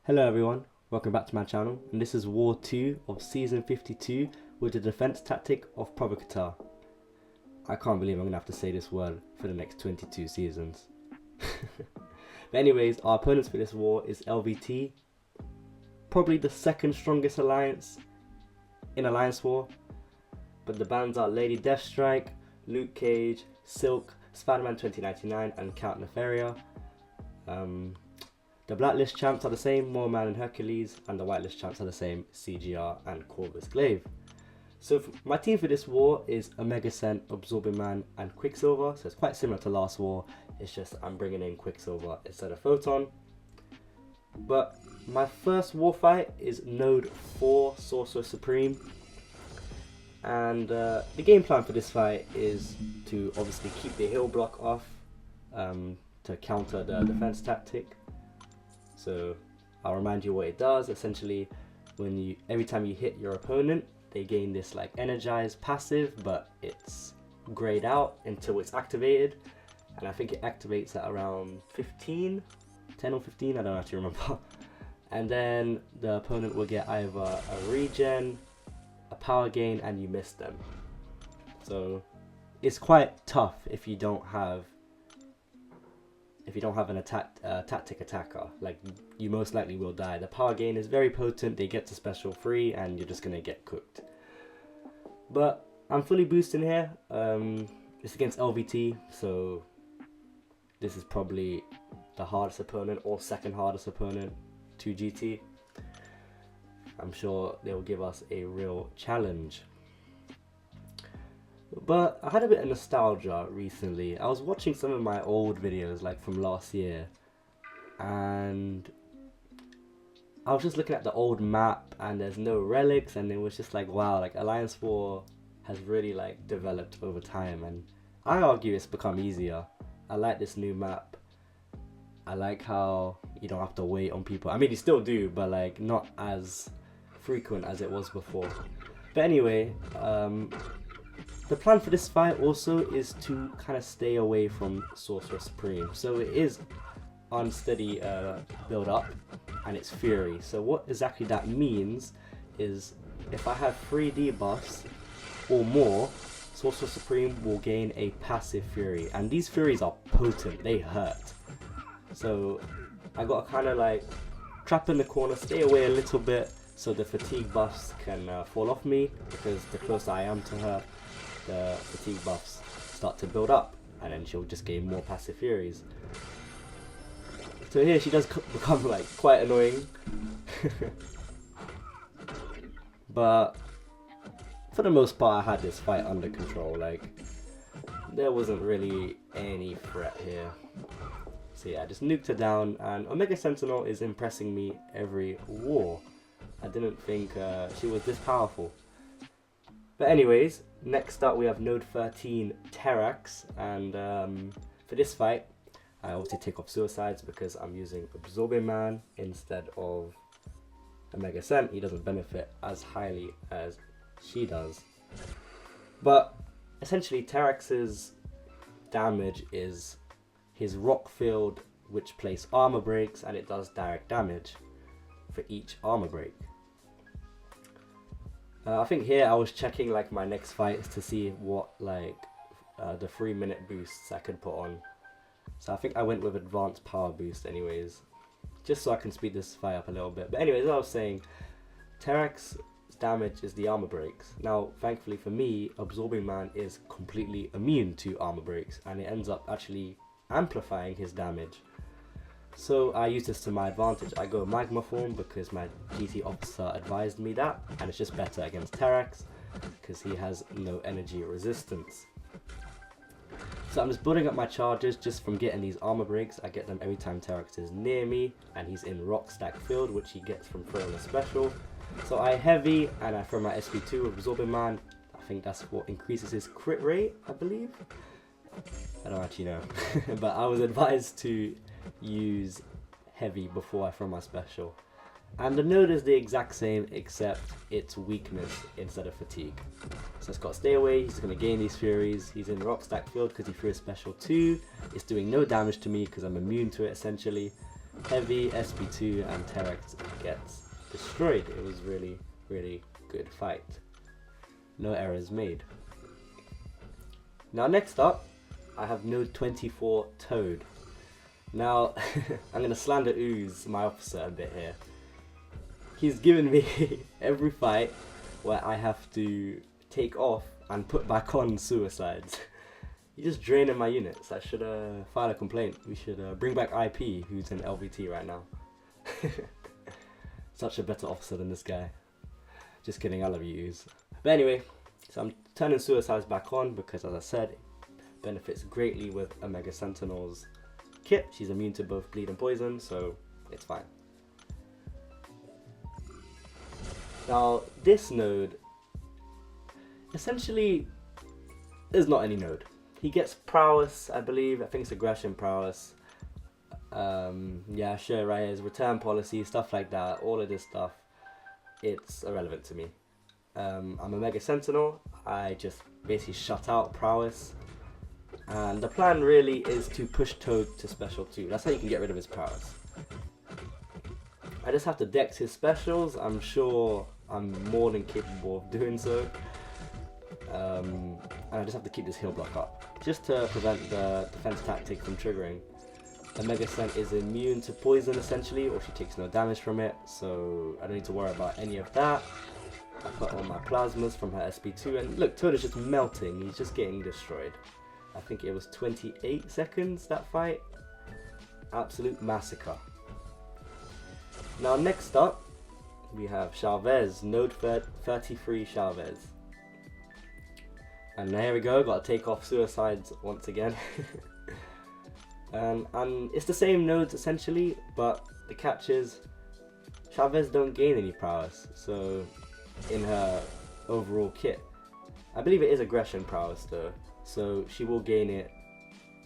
Hello everyone, welcome back to my channel, and this is War 2 of Season 52 with the defense tactic of Provocateur. I can't believe I'm going to have to say this word for the next 22 seasons. But anyways, our opponents for this war is LVT, probably the second strongest alliance in Alliance War, but the bans are Lady Deathstrike, Luke Cage, Silk, Spider-Man 2099 and Count Nefaria. The blacklist champs are the same, Moorman and Hercules, and the whitelist champs are the same, CGR and Corvus Glaive. So my team for this war is Omega Sent, Absorbing Man and Quicksilver, so it's quite similar to last war, it's just I'm bringing in Quicksilver instead of Photon. But my first war fight is Node 4 Sorcerer Supreme, and the game plan for this fight is to obviously keep the heal block off to counter the defense tactic. So I'll remind you what it does. Essentially, every time you hit your opponent, they gain this like energized passive, but it's grayed out until it's activated, and I think it activates at around 10 or 15, I don't actually remember. And then the opponent will get either a regen, a power gain, and you miss them. So it's quite tough if you don't have an tactic attacker. Like, you most likely will die. The power gain is very potent, they get to special free, and you're just gonna get cooked. But I'm fully boosting here. It's against LVT, so this is probably the hardest opponent or second hardest opponent to GT. I'm sure they'll give us a real challenge. But I had a bit of nostalgia recently. I was watching some of my old videos like from last year, and I was just looking at the old map and there's no relics, and it was just like, wow, like Alliance 4 has really like developed over time, and I argue it's become easier. I like this new map. I like how you don't have to wait on people. I mean, you still do, but like not as frequent as it was before. But anyway, the plan for this fight also is to kind of stay away from Sorcerer Supreme. So it is unsteady build up, and it's Fury. So what exactly that means is if I have 3 debuffs or more, Sorcerer Supreme will gain a passive Fury. And these Furies are potent, they hurt. So I gotta kind of like trap in the corner, stay away a little bit so the fatigue buffs can fall off me, because the closer I am to her, the fatigue buffs start to build up, and then she'll just gain more passive furies. So here she does become like quite annoying. But for the most part I had this fight under control. Like, there wasn't really any threat here. So yeah, I just nuked her down, and Omega Sentinel is impressing me every war. I didn't think she was this powerful. But anyways, next up we have N13 Terrax, and for this fight I obviously take off suicides because I'm using Absorbing Man instead of Omega Sent. He doesn't benefit as highly as she does. But essentially Terrax's damage is his rock field, which place armor breaks, and it does direct damage for each armor break. I think here I was checking like my next fights to see what like the 3-minute boosts I could put on. So I think I went with advanced power boost anyways, just so I can speed this fight up a little bit. But anyways, as I was saying, Terrax's damage is the armor breaks. Now thankfully for me, Absorbing Man is completely immune to armor breaks, and it ends up actually amplifying his damage. So I use this to my advantage. I go Magma form because my GT officer advised me that, and it's just better against Terrax because he has no energy resistance. So I'm just building up my charges just from getting these armor breaks. I get them every time Terrax is near me and he's in rock stack field, which he gets from throwing a special. So I heavy and I throw my SP2 with Absorbing Man. I think that's what increases his crit rate, I believe. I don't actually know. But I was advised to use heavy before I throw my special, and the node is the exact same except it's weakness instead of fatigue. So it's got stay away, he's going to gain these furies, he's in rock stack field because he threw a special too, it's doing no damage to me because I'm immune to it essentially, heavy, SP2 and Terrax gets destroyed. It was really, really good fight. No errors made. Now next up, I have Node 24 Toad. Now, I'm going to slander Ooze, my officer, a bit here. He's given me every fight where I have to take off and put back on suicides. You're just draining my units. I should file a complaint. We should bring back IP, who's in LVT right now. Such a better officer than this guy. Just kidding, I love you, Ooze. But anyway, so I'm turning suicides back on because, as I said, it benefits greatly with Omega Sentinel's kit. She's immune to both bleed and poison, so it's fine. Now, this node, essentially, there's not any node. He gets prowess, I believe. I think it's aggression prowess. Yeah, sure, right, his return policy, stuff like that, all of this stuff, it's irrelevant to me. I'm a Mega Sentinel. I just basically shut out prowess. And the plan really is to push Toad to special 2. That's how you can get rid of his prowess. I just have to dex his specials. I'm sure I'm more than capable of doing so. And I just have to keep this heal block up, just to prevent the defense tactic from triggering. The Mega Sent is immune to poison essentially, or she takes no damage from it, so I don't need to worry about any of that. I put on my plasmas from her SP2, and look, Toad is just melting. He's just getting destroyed. I think it was 28 seconds, that fight. Absolute massacre. Now next up, we have Chavez, Node 33 Chavez. And here we go, gotta take off suicides once again. And it's the same nodes essentially, but the catch is Chavez don't gain any prowess, so in her overall kit. I believe it is aggression prowess though, so she will gain it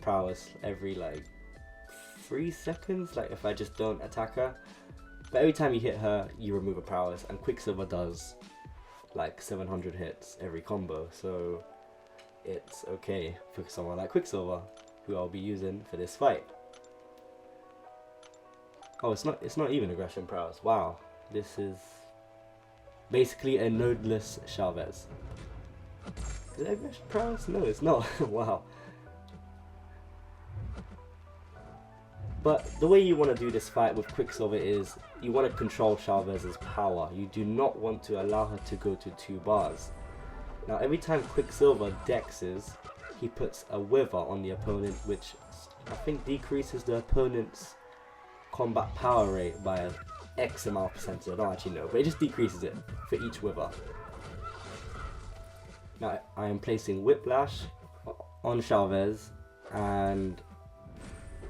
prowess every like 3 seconds, like if I just don't attack her. But every time you hit her, you remove a prowess, and Quicksilver does like 700 hits every combo, so it's okay for someone like Quicksilver, who I'll be using for this fight. Oh, it's not even aggression prowess. Wow, this is basically a nodeless Chavez. Is it aggression prowess? No, it's not. Wow. But the way you want to do this fight with Quicksilver is you want to control Chavez's power. You do not want to allow her to go to 2 bars. Now every time Quicksilver dexes, he puts a wither on the opponent, which I think decreases the opponent's combat power rate by an X amount of percentage. I don't actually know, but it just decreases it for each wither. Now I am placing Whiplash on Chavez, and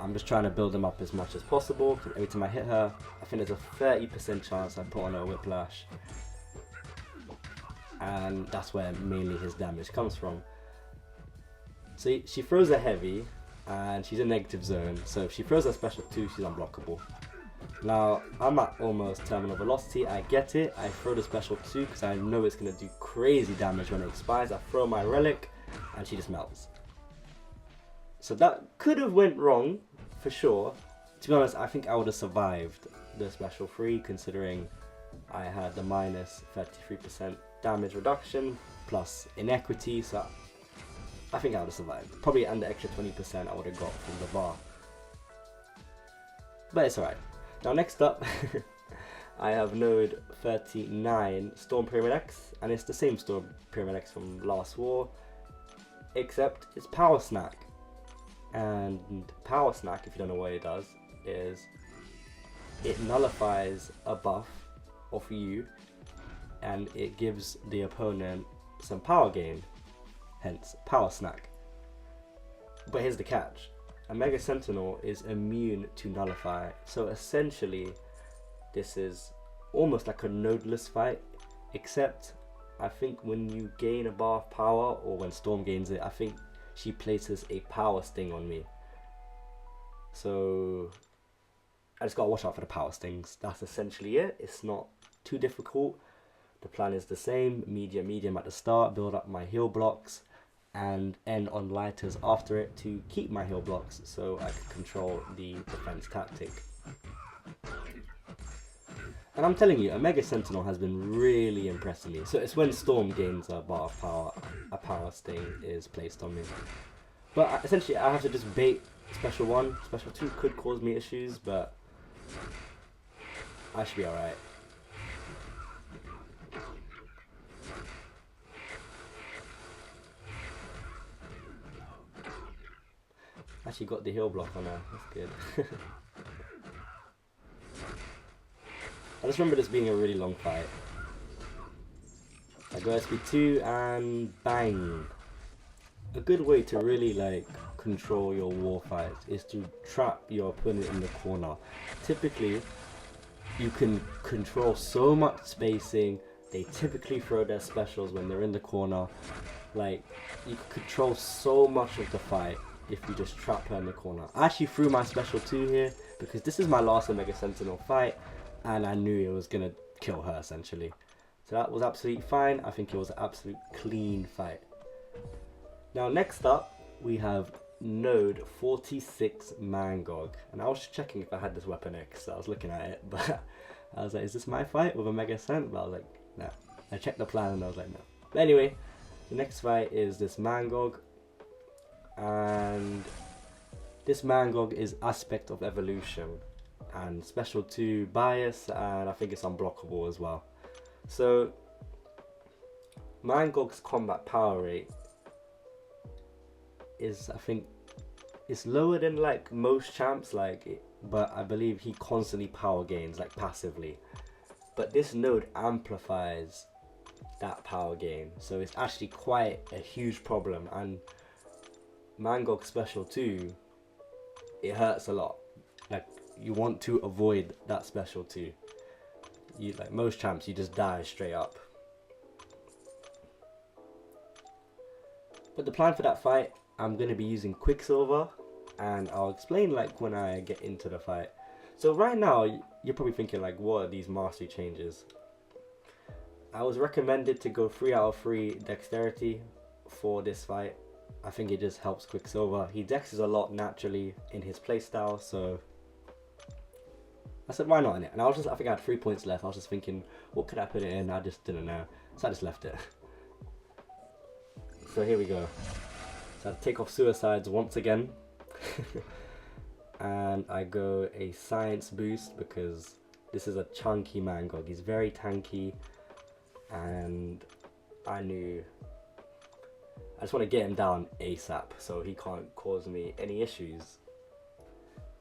I'm just trying to build him up as much as possible. Every time I hit her, I think there's a 30% chance I put on a Whiplash. And that's where mainly his damage comes from. So she throws a heavy, and she's in negative zone. So if she throws a special 2, she's unblockable. Now, I'm at almost terminal velocity. I get it. I throw the special 2 because I know it's going to do crazy damage when it expires. I throw my relic, and she just melts. So that could have went wrong, for sure. To be honest, I think I would have survived the special 3, considering I had the minus 33% damage reduction plus inequity, so I think I would have survived. Probably and the extra 20% I would have got from the bar. But it's alright. Now next up, I have node 39 Storm Pyramid X, and it's the same Storm Pyramid X from last war, except it's Power Snack. And Power Snack, if you don't know what it does, is it nullifies a buff off you, and it gives the opponent some power gain, hence Power Snack. But here's the catch. A Mega Sentinel is immune to nullify, so essentially this is almost like a nodeless fight, except I think when you gain a bar of power, or when Storm gains it, I think she places a power sting on me. So I just gotta watch out for the power stings. That's essentially it. It's not too difficult. The plan is the same, medium at the start, build up my heal blocks, and end on lighters after it to keep my heal blocks so I can control the defense tactic. And I'm telling you, a Mega Sentinel has been really impressing me. So it's when Storm gains a bar of power, a power sting is placed on me. But essentially I have to just bait Special 1. Special 2 could cause me issues, but I should be alright. Actually got the heal block on her, that's good. I just remember this being a really long fight. I go SP2 and bang. A good way to really like control your war fights is to trap your opponent in the corner. Typically, you can control so much spacing. They typically throw their specials when they're in the corner. Like, you can control so much of the fight if you just trap her in the corner. I actually threw my special 2 here because this is my last Omega Sentinel fight and I knew it was going to kill her essentially. So that was absolutely fine. I think it was an absolute clean fight. Now next up we have N46 Mangog, and I was checking if I had this weapon X, so I was looking at it, but I was like, is this my fight with a Mega Sent? But I was like, no. I checked the plan and I was like, no. But anyway, the next fight is this Mangog, and this Mangog is Aspect of Evolution and Special 2 Bias, and I think it's unblockable as well. So Mangog's combat power rate is, I think, it's lower than like most champs, but I believe he constantly power gains like passively. But this node amplifies that power gain, so it's actually quite a huge problem. And Mangog Special 2, it hurts a lot. Like, you want to avoid that Special 2. You, like most champs, you just die straight up. But the plan for that fight, I'm going to be using Quicksilver, and I'll explain like when I get into the fight. So right now, you're probably thinking like, what are these mastery changes? I was recommended to go 3 out of 3 dexterity for this fight. I think it just helps Quicksilver. He dexes a lot naturally in his playstyle, so I said, why not in it? And I think I had 3 points left. I was just thinking, what could I put it in? I just didn't know, so I just left it. So here we go. So I take off Suicides once again. And I go a Science boost because this is a chunky Mangog. He's very tanky, and I just want to get him down ASAP so he can't cause me any issues.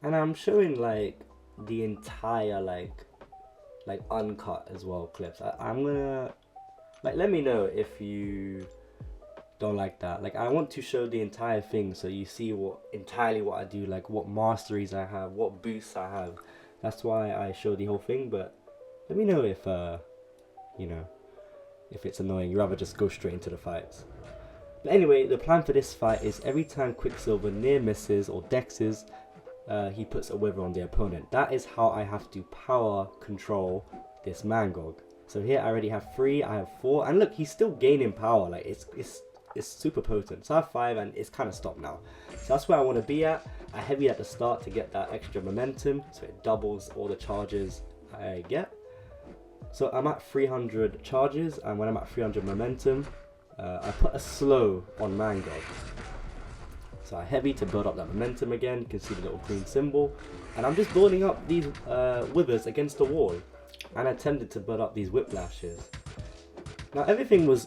And I'm showing like the entire like uncut as well clips. I'm gonna let me know if you don't like that. Like, I want to show the entire thing so you see entirely what I do, like what masteries I have, what boosts I have. That's why I show the whole thing. But let me know if you know, if it's annoying. You rather just go straight into the fights. But anyway, the plan for this fight is every time Quicksilver near misses or dexes, he puts a wither on the opponent. That is how I have to power control this Mangog. So here I already have 3, I have 4, and look, he's still gaining power. Like, it's super potent. So I have 5 and it's kind of stopped now. So that's where I want to be at. I heavy at the start to get that extra momentum, so it doubles all the charges I get. So I'm at 300 charges, and when I'm at 300 momentum, I put a slow on Mangog. So I heavy to build up that momentum again. You can see the little green symbol, and I'm just building up these withers against the wall, and I tended to build up these whiplashes. Now everything was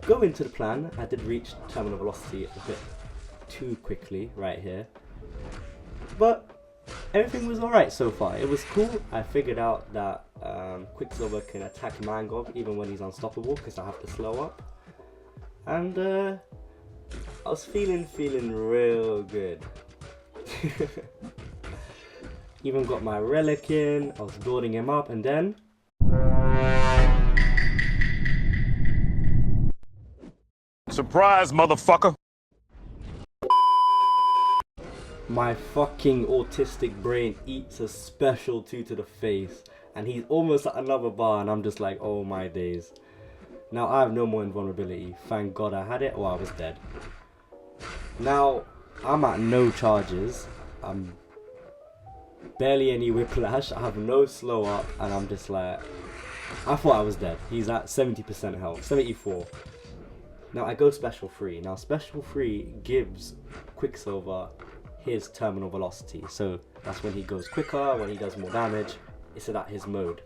going to the plan. I did reach terminal velocity a bit too quickly right here, but everything was alright so far. It was cool. I figured out that Quicksilver can attack Mangog even when he's unstoppable because I have to slow up, and I was feeling real good. Even got my relic in. I was building him up, and then surprise, motherfucker! My fucking autistic brain eats a Special 2 to the face, and he's almost at another bar, and I'm just like, oh my days. Now I have no more invulnerability. Thank God I had it, or I was dead. Now I'm at no charges. barely any whiplash, I have no slow up, and I'm just like, I thought I was dead. He's at 70% health, 74. Now I go special 3. Now special 3 gives Quicksilver his terminal velocity, so that's when he goes quicker, when he does more damage. It's at his mode.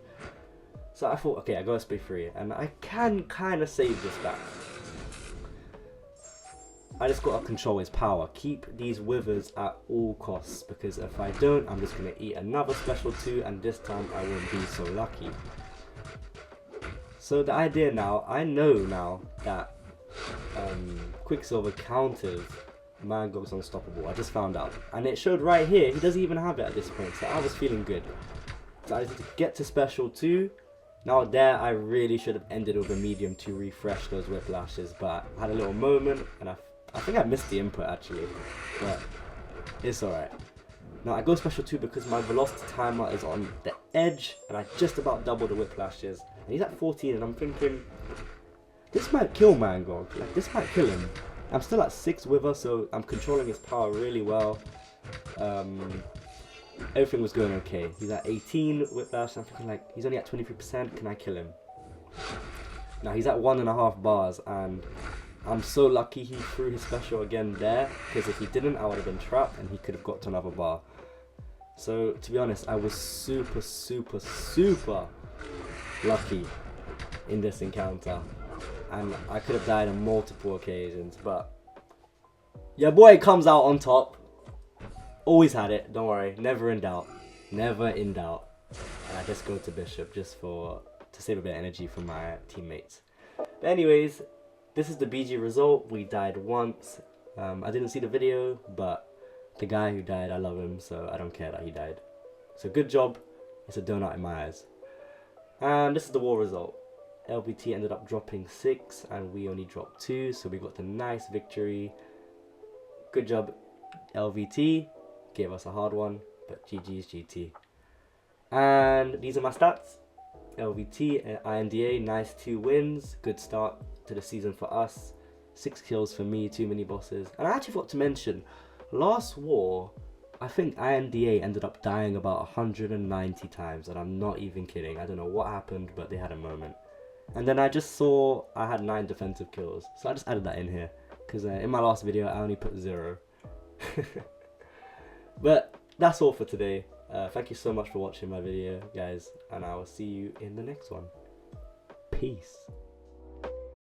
So I thought, okay, I go SP 3, and I can kind of save this back. I just gotta control his power. Keep these withers at all costs, because if I don't, I'm just gonna eat another special 2, and this time I won't be so lucky. So the idea now, I know now that Quicksilver counters Mangog's Unstoppable. I just found out, and it showed right here. He doesn't even have it at this point, so I was feeling good. So I just get to special 2. Now there, I really should have ended with a medium to refresh those whiplashes, but I had a little moment, and I think I missed the input actually, but it's alright. Now I go special 2 because my velocity timer is on the edge, and I just about double the whiplashes, and he's at 14, and I'm thinking, this might kill Mangog, like this might kill him. I'm still at 6 wither, so I'm controlling his power really well. Everything was going okay. He's at 18 whiplash, I'm thinking like, he's only at 23%, can I kill him? Now he's at 1.5 bars, and I'm so lucky he threw his special again there, because if he didn't, I would have been trapped and he could have got to another bar. So to be honest, I was super lucky in this encounter, and I could have died on multiple occasions, but your boy comes out on top. Always had it, don't worry, never in doubt, never in doubt. And I just go to Bishop just to save a bit of energy for my teammates. But anyways, this is the BG result. We died once. I didn't see the video, but the guy who died, I love him, so I don't care that he died. So good job. It's a donut in my eyes. And this is the war result. LVT ended up dropping 6, and we only dropped 2, so we got the nice victory. Good job, LVT. Gave us a hard one, but GG's GT. And these are my stats. LVT and INDA, nice 2 wins. Good start to the season for us. 6 kills for me, 2 mini bosses. And I actually forgot to mention, last war, I think INDA ended up dying about 190 times, and I'm not even kidding. I don't know what happened, but they had a moment. And then I just saw I had 9 defensive kills, so I just added that in here, because in my last video I only put 0. But that's all for today. Thank you so much for watching my video, guys, and I will see you in the next one. Peace.